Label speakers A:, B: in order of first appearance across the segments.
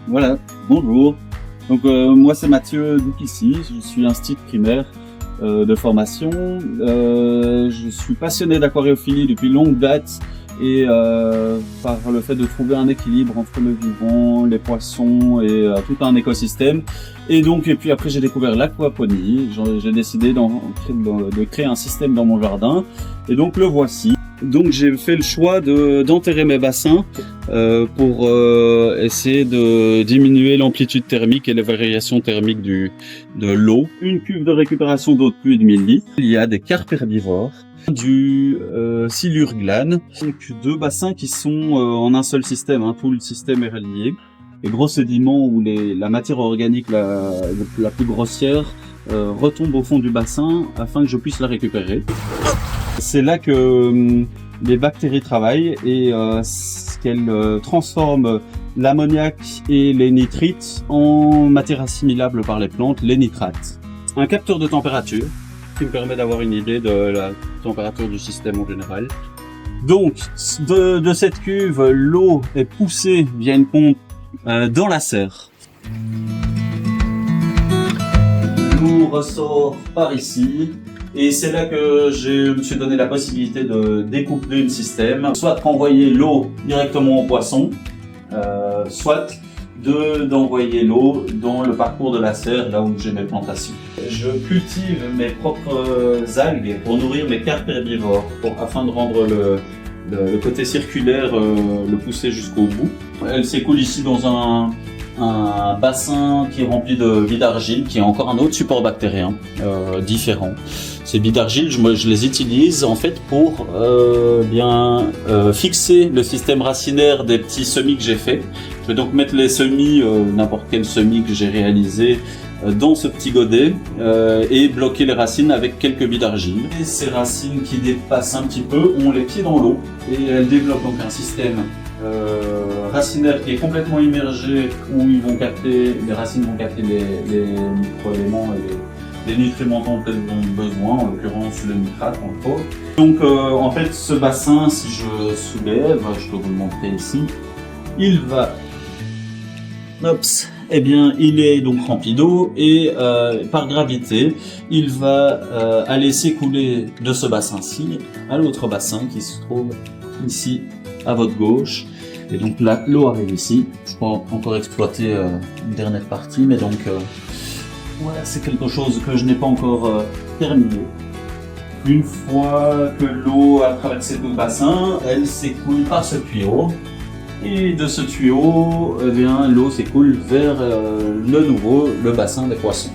A: Voilà, bonjour. Donc moi c'est Mathieu Duplessis, je suis institut primaire de formation. Je suis passionné d'aquariophilie depuis longue date et par le fait de trouver un équilibre entre le vivant, les poissons et tout un écosystème. Et puis après j'ai découvert l'aquaponie, j'ai décidé de créer un système dans mon jardin et donc le voici. Donc j'ai fait le choix d'enterrer mes bassins pour essayer de diminuer l'amplitude thermique et les variations thermiques de l'eau. Une cuve de récupération d'eau de pluie de 1000 litres. Il y a des carpes herbivores, du silure glane. Donc 2 bassins qui sont en un seul système, hein, tout le système est relié. Les gros sédiments ou la matière organique la plus grossière retombe au fond du bassin afin que je puisse la récupérer. C'est là que les bactéries travaillent et qu'elles transforment l'ammoniac et les nitrites en matière assimilable par les plantes, les nitrates. Un capteur de température qui me permet d'avoir une idée de la température du système en général. Donc, de cette cuve, l'eau est poussée via une pompe dans la serre. L'eau ressort par ici. Et c'est là que je me suis donné la possibilité de découpler le système, soit renvoyer l'eau directement aux poissons, soit d'envoyer l'eau dans le parcours de la serre, là où j'ai mes plantations. Je cultive mes propres algues pour nourrir mes carpes herbivores, afin de rendre le côté circulaire, le pousser jusqu'au bout. Elle s'écoule ici dans un bassin qui est rempli de billes d'argile, qui est encore un autre support bactérien différent. Ces billes d'argile, je les utilise en fait pour fixer le système racinaire des petits semis que j'ai fait. Je vais donc mettre les semis, n'importe quel semis que j'ai réalisé, dans ce petit godet et bloquer les racines avec quelques billes d'argile. Et ces racines qui dépassent un petit peu ont les pieds dans l'eau et elles développent donc un système racinaire qui est complètement immergé, où les racines vont capter les micro-éléments et les nutriments dont elles ont besoin, en l'occurrence le nitrate entre autres. Donc en fait ce bassin, si je soulève, je peux vous le montrer ici, il va, il est donc rempli d'eau et par gravité, il va aller s'écouler de ce bassin-ci à l'autre bassin qui se trouve ici à votre gauche. Et donc là, l'eau arrive ici. Je peux encore exploiter une dernière partie, mais donc voilà, c'est quelque chose que je n'ai pas encore terminé. Une fois que l'eau a traversé tout le bassin, elle s'écoule par ce tuyau. Et de ce tuyau, l'eau s'écoule vers le bassin des poissons.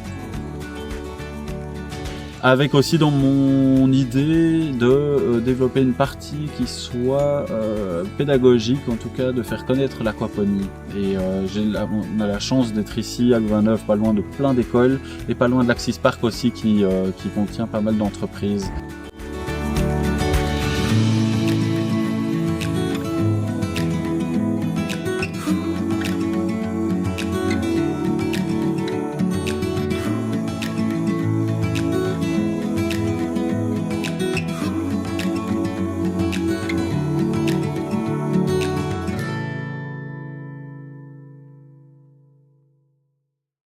A: Avec aussi dans mon idée de développer une partie qui soit pédagogique, en tout cas de faire connaître l'aquaponie. Et on a la chance d'être ici à Louvain-Neuve, pas loin de plein d'écoles, et pas loin de l'Axis Park aussi qui contient pas mal d'entreprises.